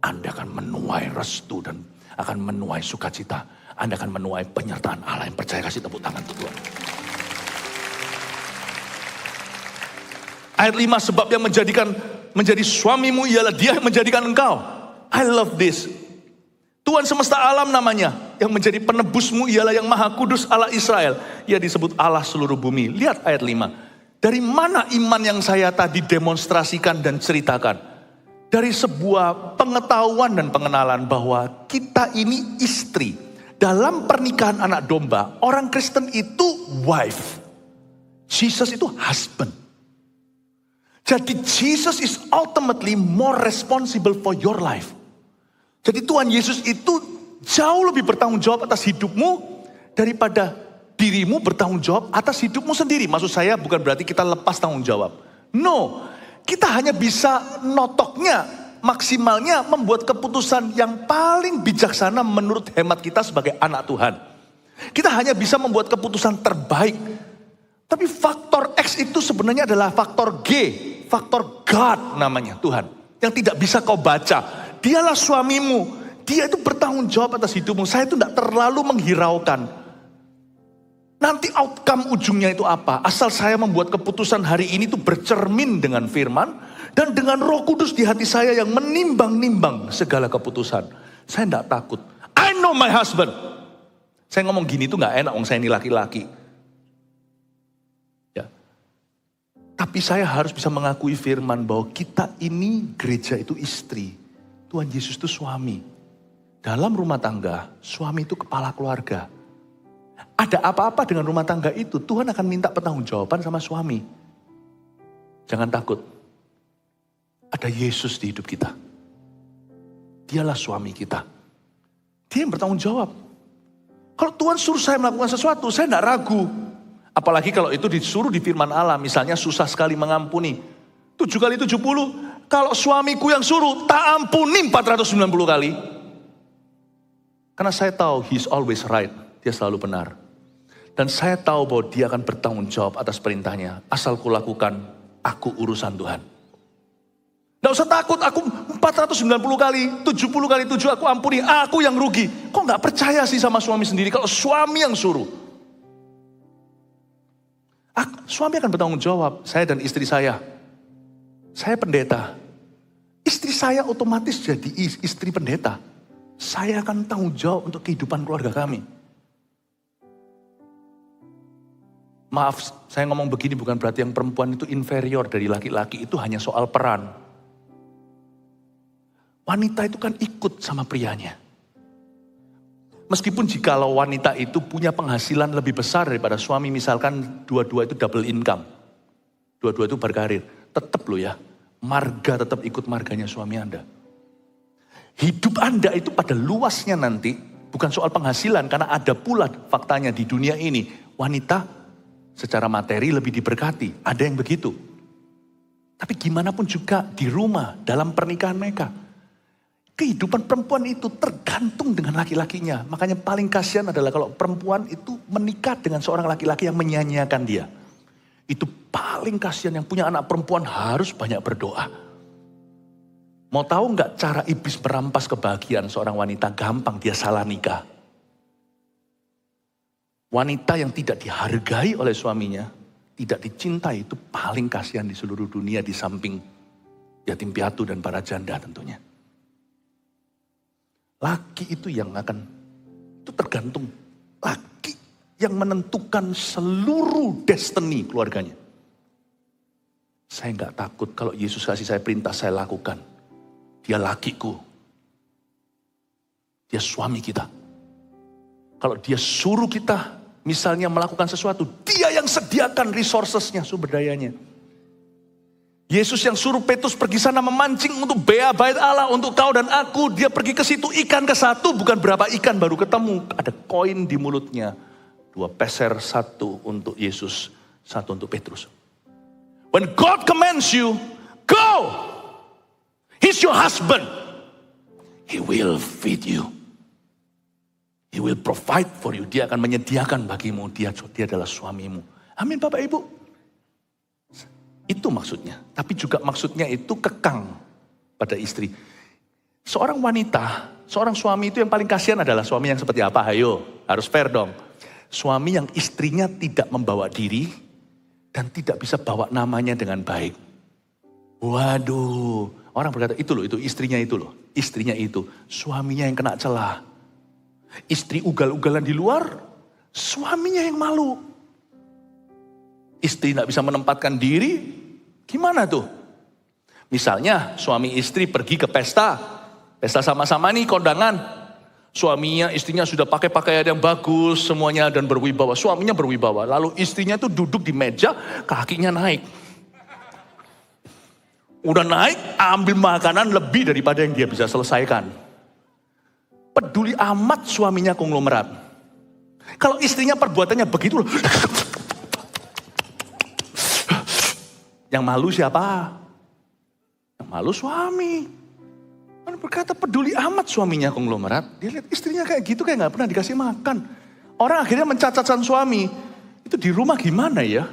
Anda akan menuai restu dan akan menuai sukacita. Anda akan menuai penyertaan Allah. Yang percaya kasih tepuk tangan untuk Tuhan. Ayat 5, sebab yang menjadi suamimu ialah dia yang menjadikan engkau. I love this. Tuhan semesta alam namanya. Yang menjadi penebusmu ialah yang maha kudus Allah Israel. Ia disebut Allah seluruh bumi. Lihat ayat 5. Dari mana iman yang saya tadi demonstrasikan dan ceritakan? Dari sebuah pengetahuan dan pengenalan bahwa kita ini istri. Dalam pernikahan anak domba, orang Kristen itu wife. Jesus itu husband. Jadi Jesus is ultimately more responsible for your life. Jadi Tuhan Yesus itu jauh lebih bertanggung jawab atas hidupmu daripada dirimu bertanggung jawab atas hidupmu sendiri. Maksud saya bukan berarti kita lepas tanggung jawab. No, kita hanya bisa notoknya, maksimalnya membuat keputusan yang paling bijaksana menurut hemat kita sebagai anak Tuhan. Kita hanya bisa membuat keputusan terbaik. Tapi faktor X itu sebenarnya adalah faktor G, faktor God namanya Tuhan. Yang tidak bisa kau baca. Dialah suamimu, dia itu bertanggung jawab atas hidupmu. Saya itu tidak terlalu menghiraukan. Nanti outcome ujungnya itu apa? Asal saya membuat keputusan hari ini itu bercermin dengan firman. Dan dengan Roh Kudus di hati saya yang menimbang-nimbang segala keputusan. Saya tidak takut. I know my husband. Saya ngomong gini itu gak enak, saya ini laki-laki. Ya. Tapi saya harus bisa mengakui firman bahwa kita ini gereja itu istri. Tuhan Yesus itu suami. Dalam rumah tangga, suami itu kepala keluarga. Ada apa-apa dengan rumah tangga itu, Tuhan akan minta pertanggungjawaban sama suami. Jangan takut. Ada Yesus di hidup kita. Dialah suami kita. Dia yang bertanggung jawab. Kalau Tuhan suruh saya melakukan sesuatu, saya tidak ragu. Apalagi kalau itu disuruh di firman Allah. Misalnya susah sekali mengampuni. 7 kali 70. Kalau suamiku yang suruh, tak ampuni 490 kali. Karena saya tahu he's always right. Dia selalu benar. Dan saya tahu bahwa dia akan bertanggung jawab atas perintahnya. Asal kulakukan, aku urusan Tuhan. Nggak usah takut, aku 490 kali, 70 kali 7 aku ampuni, aku yang rugi. Kok nggak percaya sih sama suami sendiri kalau suami yang suruh? Suami akan bertanggung jawab, saya dan istri saya. Saya pendeta. Istri saya otomatis jadi istri pendeta. Saya akan tanggung jawab untuk kehidupan keluarga kami. Maaf, saya ngomong begini bukan berarti yang perempuan itu inferior dari laki-laki. Itu hanya soal peran. Wanita itu kan ikut sama prianya. Meskipun jikalau wanita itu punya penghasilan lebih besar daripada suami, misalkan dua-dua itu double income. Dua-dua itu berkarir. Tetap loh ya, marga tetap ikut marganya suami Anda. Hidup Anda itu pada luasnya nanti, bukan soal penghasilan, karena ada pula faktanya di dunia ini, wanita secara materi lebih diberkati, ada yang begitu. Tapi gimana pun juga di rumah, dalam pernikahan mereka, kehidupan perempuan itu tergantung dengan laki-lakinya. Makanya paling kasihan adalah kalau perempuan itu menikah dengan seorang laki-laki yang menyanyiakan dia. Itu paling kasihan, yang punya anak perempuan harus banyak berdoa. Mau tahu nggak cara iblis merampas kebahagiaan seorang wanita? Gampang, dia salah nikah. Wanita yang tidak dihargai oleh suaminya, tidak dicintai, itu paling kasihan di seluruh dunia di samping yatim piatu dan para janda tentunya. Laki itu yang akan, itu tergantung. Laki yang menentukan seluruh destiny keluarganya. Saya nggak takut kalau Yesus kasih saya perintah, saya lakukan. Dia lakiku. Dia suami kita. Kalau dia suruh kita, misalnya melakukan sesuatu, dia yang sediakan resourcesnya, sumber dayanya. Yesus yang suruh Petrus pergi sana memancing untuk bea bait Allah, untuk kau dan aku. Dia pergi ke situ, ikan ke satu, bukan berapa ikan baru ketemu. Ada koin di mulutnya. 2 peser, 1 untuk Yesus, 1 untuk Petrus. When God commands you, go! He's your husband. He will feed you. He will provide for you. Dia akan menyediakan bagimu. Dia adalah suamimu. Amin Bapak Ibu. Itu maksudnya. Tapi juga maksudnya itu kekang pada istri. Seorang wanita, seorang suami itu yang paling kasihan adalah suami yang seperti apa? Ayo, harus fair dong. Suami yang istrinya tidak membawa diri dan tidak bisa bawa namanya dengan baik. Waduh, orang berkata itu loh, itu istrinya itu loh. Istrinya itu, suaminya yang kena celah. Istri ugal-ugalan di luar, suaminya yang malu. Istri tidak bisa menempatkan diri, gimana tuh? Misalnya suami istri pergi ke pesta sama-sama nih kondangan. Suaminya, istrinya sudah pakai pakaian yang bagus semuanya dan berwibawa. Suaminya berwibawa, lalu istrinya tuh duduk di meja, kakinya naik. Udah naik, ambil makanan lebih daripada yang dia bisa selesaikan. Peduli amat suaminya konglomerat. Kalau istrinya perbuatannya begitu, yang malu siapa? Yang malu suami. Kan berkata peduli amat suaminya konglomerat. Dia lihat istrinya kayak gitu, kayak gak pernah dikasih makan. Orang akhirnya mencacatkan suami. Itu di rumah gimana ya?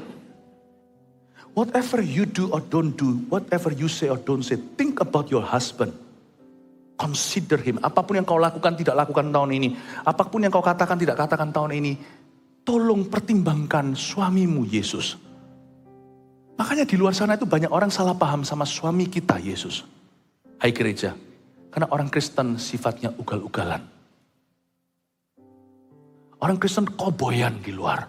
Whatever you do or don't do, whatever you say or don't say, think about your husband. Consider him. Apapun yang kau lakukan, tidak lakukan tahun ini. Apapun yang kau katakan, tidak katakan tahun ini. Tolong pertimbangkan suamimu Yesus. Makanya di luar sana itu banyak orang salah paham sama suami kita Yesus. Hai gereja, karena orang Kristen sifatnya ugal-ugalan. Orang Kristen koboyan di luar.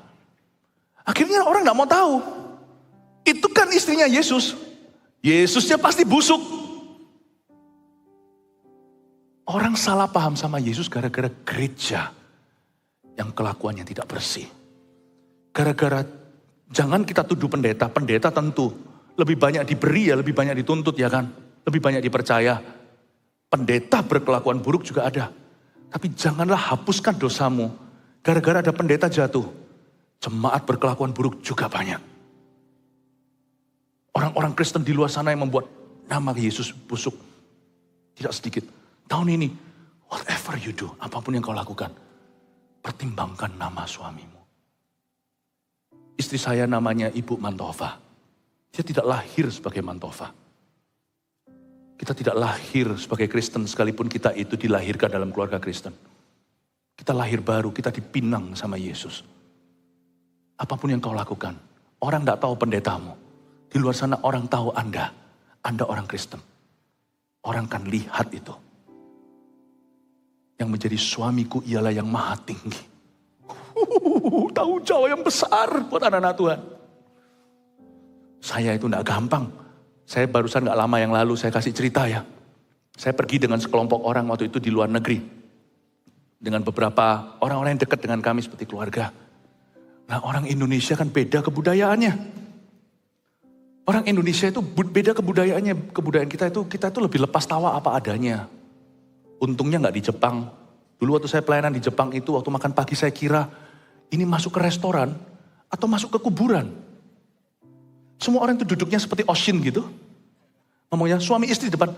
Akhirnya orang gak mau tahu. Itu kan istrinya Yesus. Yesusnya pasti busuk. Orang salah paham sama Yesus gara-gara gereja yang kelakuannya tidak bersih. Gara-gara jangan kita tuduh pendeta. Pendeta tentu lebih banyak diberi ya, lebih banyak dituntut ya kan. Lebih banyak dipercaya. Pendeta berkelakuan buruk juga ada. Tapi janganlah hapuskan dosamu. Gara-gara ada pendeta jatuh. Jemaat berkelakuan buruk juga banyak. Orang-orang Kristen di luar sana yang membuat nama Yesus busuk. Tidak sedikit. Tahun ini, whatever you do, apapun yang kau lakukan, pertimbangkan nama suamimu. Istri saya namanya Ibu Mantova. Dia tidak lahir sebagai Mantova. Kita tidak lahir sebagai Kristen sekalipun kita itu dilahirkan dalam keluarga Kristen. Kita lahir baru, kita dipinang sama Yesus. Apapun yang kau lakukan, orang tidak tahu pendetamu. Di luar sana orang tahu Anda orang Kristen. Orang kan lihat itu. Yang menjadi suamiku ialah yang maha tinggi. Tanggung jawab yang besar buat anak-anak Tuhan. Saya itu tidak gampang. Saya barusan gak lama yang lalu saya kasih cerita ya. Saya pergi dengan sekelompok orang waktu itu di luar negeri. Dengan beberapa orang-orang yang dekat dengan kami seperti keluarga. Nah orang Indonesia kan beda kebudayaannya. Orang Indonesia itu beda kebudayaannya. Kebudayaan kita itu lebih lepas tawa apa adanya. Untungnya gak di Jepang. Dulu waktu saya pelayanan di Jepang itu, waktu makan pagi saya kira, ini masuk ke restoran atau masuk ke kuburan. Semua orang itu duduknya seperti Oshin gitu. Ngomongnya suami istri di depan.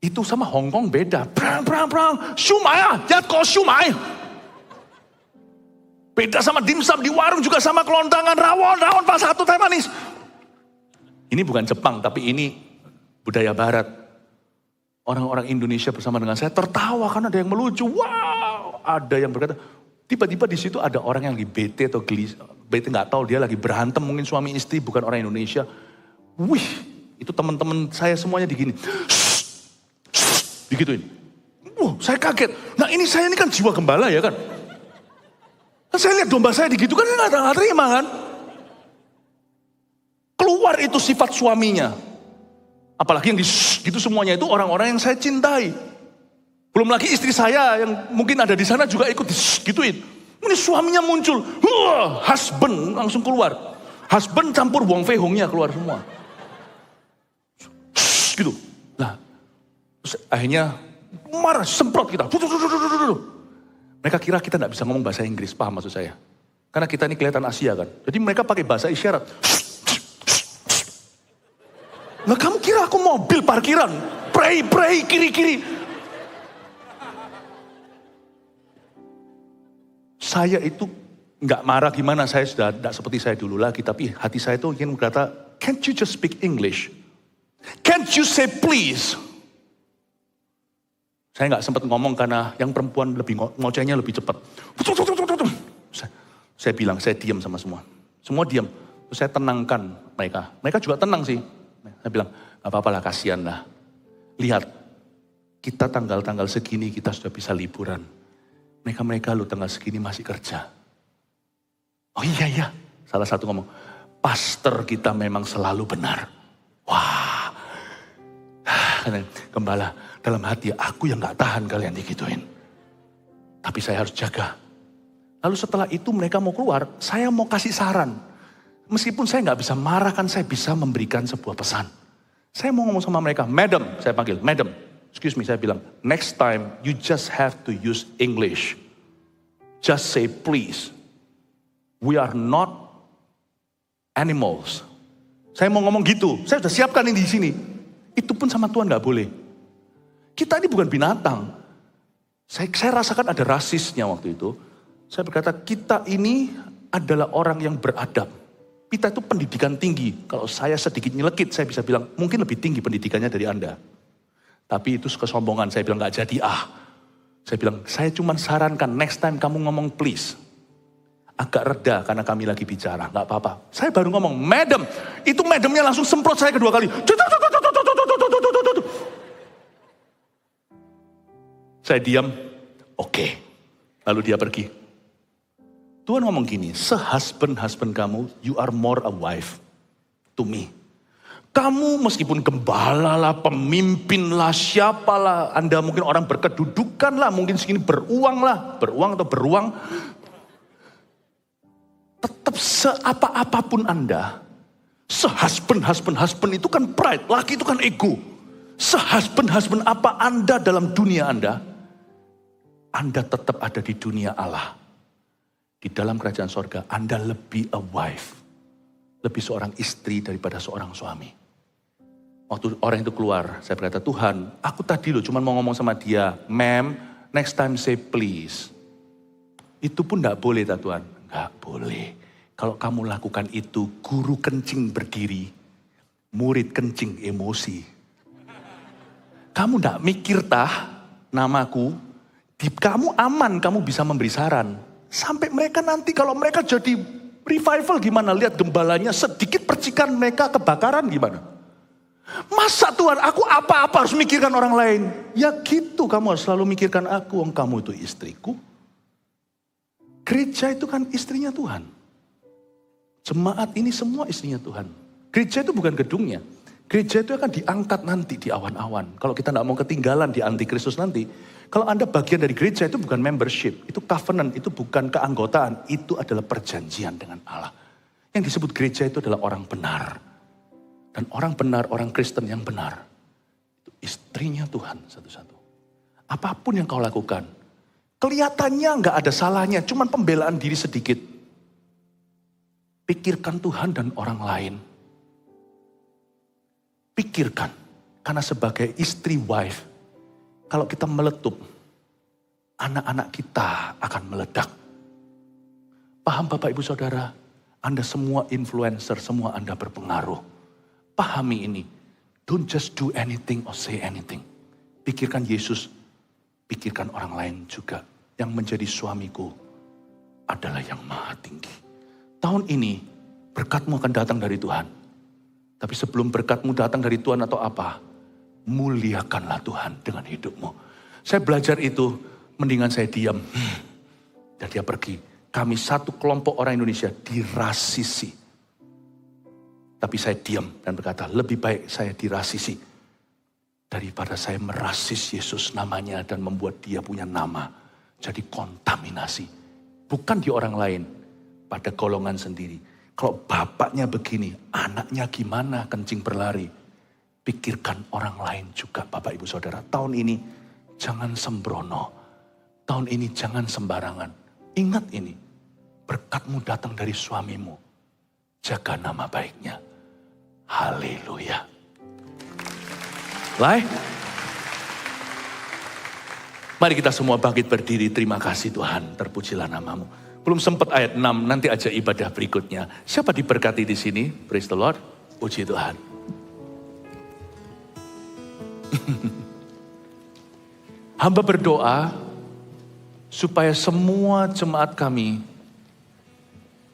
Itu sama Hong Kong beda. Prang, shumai, jatko shumai. Beda sama dimsum di warung juga sama kelontangan, rawon pas satu teh manis. Ini bukan Jepang, tapi ini budaya barat. Orang-orang Indonesia bersama dengan saya tertawa karena ada yang melucu. Wow, ada yang berkata, tiba-tiba di situ ada orang yang lagi bete atau gelis, bete nggak tahu dia lagi berantem mungkin suami istri bukan orang Indonesia. Wih, itu teman-teman saya semuanya digini, digituin. Saya kaget. Nah ini saya ini kan jiwa gembala ya kan. Kan saya lihat domba saya digitu kan nggak terima kan. Keluar itu sifat suaminya. Apalagi yang gitu semuanya itu orang-orang yang saya cintai. Belum lagi istri saya yang mungkin ada di sana juga ikut gituin. Ini suaminya muncul, husband langsung keluar. Husband campur Wong Fei Hongnya keluar semua. Gitu. Nah, terus akhirnya marah, semprot kita. Mereka kira kita tidak bisa ngomong bahasa Inggris, paham maksud saya? Karena kita ini kelihatan Asia kan. Jadi mereka pakai bahasa isyarat. Nah kamu kira aku mobil parkiran? Pray, kiri-kiri. Saya itu nggak marah gimana, saya sudah tidak seperti saya dulu lagi. Tapi hati saya itu ingin berkata, can't you just speak English? Can't you say please? Saya nggak sempat ngomong karena yang perempuan lebih ngocehnya lebih cepat. Saya bilang, saya diam sama semua. Semua diam. Terus saya tenangkan mereka. Mereka juga tenang sih. Saya bilang, gak apa-apa lah, kasihan lah. Lihat, kita tanggal-tanggal segini kita sudah bisa liburan. Mereka loh tanggal segini masih kerja. Oh iya, salah satu ngomong, pastor kita memang selalu benar. Wah, gembala dalam hati, aku yang gak tahan kalian digituin. Tapi saya harus jaga. Lalu setelah itu mereka mau keluar, saya mau kasih saran. Meskipun saya gak bisa marah kan, saya bisa memberikan sebuah pesan. Saya mau ngomong sama mereka, madam, saya panggil, madam. Excuse me, saya bilang, next time you just have to use English. Just say please. We are not animals. Saya mau ngomong gitu, saya sudah siapkan ini di sini. Itu pun sama Tuhan gak boleh. Kita ini bukan binatang. Saya rasakan ada rasisnya waktu itu. Saya berkata, kita ini adalah orang yang beradab. Kita itu pendidikan tinggi. Kalau saya sedikit nyelekit, saya bisa bilang, mungkin lebih tinggi pendidikannya dari Anda. Tapi itu kesombongan, saya bilang gak jadi Saya bilang, saya cuma sarankan, next time kamu ngomong please. Agak reda karena kami lagi bicara, gak apa-apa. Saya baru ngomong, madam. Itu madamnya langsung semprot saya kedua kali. Saya diam, oke. Lalu dia pergi. Tuhan ngomong gini, se-husband kamu, you are more a wife to me. Kamu meskipun gembala lah, pemimpin lah, siapalah, Anda mungkin orang berkedudukan lah, mungkin segini beruang atau beruang. Tetap seapa-apapun Anda, se-husband itu kan pride, laki itu kan ego. Se-husband apa Anda dalam dunia Anda tetap ada di dunia Allah. Di dalam kerajaan sorga, Anda lebih a wife. Lebih seorang istri daripada seorang suami. Waktu orang itu keluar, saya berkata, Tuhan, aku tadi loh cuma mau ngomong sama dia, ma'am, next time say please. Itu pun gak boleh, Tuhan. Gak boleh. Kalau kamu lakukan itu, guru kencing berdiri, murid kencing emosi. Kamu gak mikir namaku, kamu aman, kamu bisa memberi saran. Sampai mereka nanti kalau mereka jadi revival gimana? Lihat gembalanya sedikit percikan mereka kebakaran gimana? Masa Tuhan aku apa-apa harus mikirkan orang lain? Ya gitu, kamu harus selalu mikirkan aku. Kamu itu istriku. Gereja itu kan istrinya Tuhan. Jemaat ini semua istrinya Tuhan. Gereja itu bukan gedungnya. Gereja itu akan diangkat nanti di awan-awan. Kalau kita tidak mau ketinggalan di antikristus nanti. Kalau Anda bagian dari gereja itu bukan membership, itu covenant, itu bukan keanggotaan, itu adalah perjanjian dengan Allah. Yang disebut gereja itu adalah orang benar. Dan orang benar, orang Kristen yang benar, itu istrinya Tuhan satu-satu. Apapun yang kau lakukan, kelihatannya nggak ada salahnya, cuman pembelaan diri sedikit. Pikirkan Tuhan dan orang lain. Pikirkan, karena sebagai istri wife, kalau kita meletup, anak-anak kita akan meledak. Paham Bapak Ibu Saudara, Anda semua influencer, semua Anda berpengaruh. Pahami ini, don't just do anything or say anything. Pikirkan Yesus, pikirkan orang lain juga. Yang menjadi suamiku adalah yang maha tinggi. Tahun ini, berkatmu akan datang dari Tuhan. Tapi sebelum berkatmu datang dari Tuhan atau apa, muliakanlah Tuhan dengan hidupmu. Saya belajar itu, mendingan saya diam. Dan dia pergi. Kami satu kelompok orang Indonesia dirasisi. Tapi saya diam dan berkata, lebih baik saya dirasisi daripada saya merasis Yesus namanya dan membuat dia punya nama jadi kontaminasi. Bukan di orang lain, pada golongan sendiri. Kalau bapaknya begini, anaknya gimana kencing berlari. Pikirkan orang lain juga Bapak Ibu Saudara. Tahun ini jangan sembrono. Tahun ini jangan sembarangan. Ingat ini, berkatmu datang dari suamimu. Jaga nama baiknya. Haleluya. Lai, mari kita semua bangkit berdiri. Terima kasih Tuhan, terpujilah namamu. Belum sempat ayat 6, nanti aja ibadah berikutnya. Siapa diberkati di sini? Praise the Lord. Puji Tuhan. Hamba berdoa supaya semua jemaat kami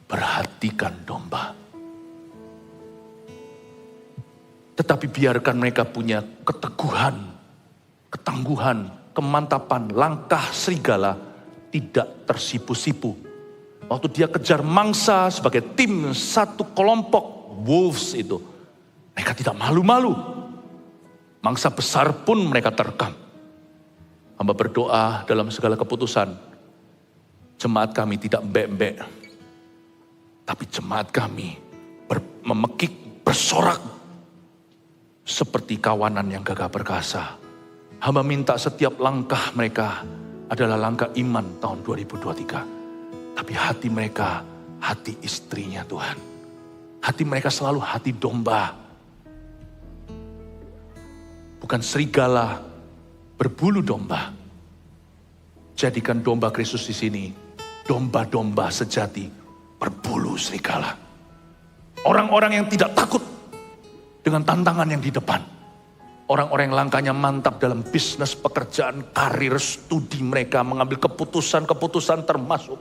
perhatikan domba. Tetapi biarkan mereka punya keteguhan, ketangguhan, kemantapan, langkah serigala tidak tersipu-sipu. Waktu dia kejar mangsa sebagai tim satu kelompok wolves itu, mereka tidak malu-malu. Mangsa besar pun mereka terkam. Hamba berdoa dalam segala keputusan, jemaat kami tidak mbek-mbek, tapi jemaat kami memekik, bersorak, seperti kawanan yang gagah perkasa. Hamba minta setiap langkah mereka adalah langkah iman tahun 2023. Tapi hati mereka, hati istrinya Tuhan. Hati mereka selalu hati domba. Bukan serigala berbulu domba. Jadikan domba Kristus di sini, domba-domba sejati berbulu serigala. Orang-orang yang tidak takut dengan tantangan yang di depan. Orang-orang yang langkahnya mantap dalam bisnis, pekerjaan, karir, studi mereka. Mengambil keputusan-keputusan termasuk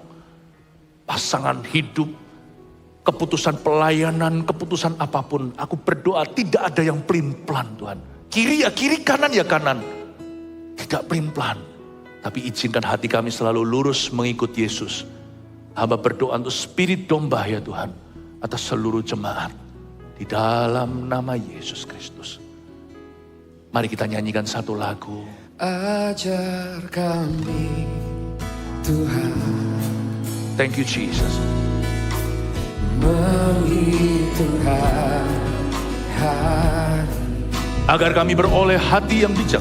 pasangan hidup, keputusan pelayanan, keputusan apapun. Aku berdoa tidak ada yang pelin-pelan Tuhan. Kiri ya kiri, kanan ya kanan. Tidak pelin-pelan. Tapi izinkan hati kami selalu lurus mengikut Yesus. Hamba berdoa untuk spirit domba ya Tuhan. Atas seluruh jemaat. Di dalam nama Yesus Kristus. Mari kita nyanyikan satu lagu. Ajar kami Tuhan. Thank you Jesus. Menghitung hari. Agar kami beroleh hati yang bijak.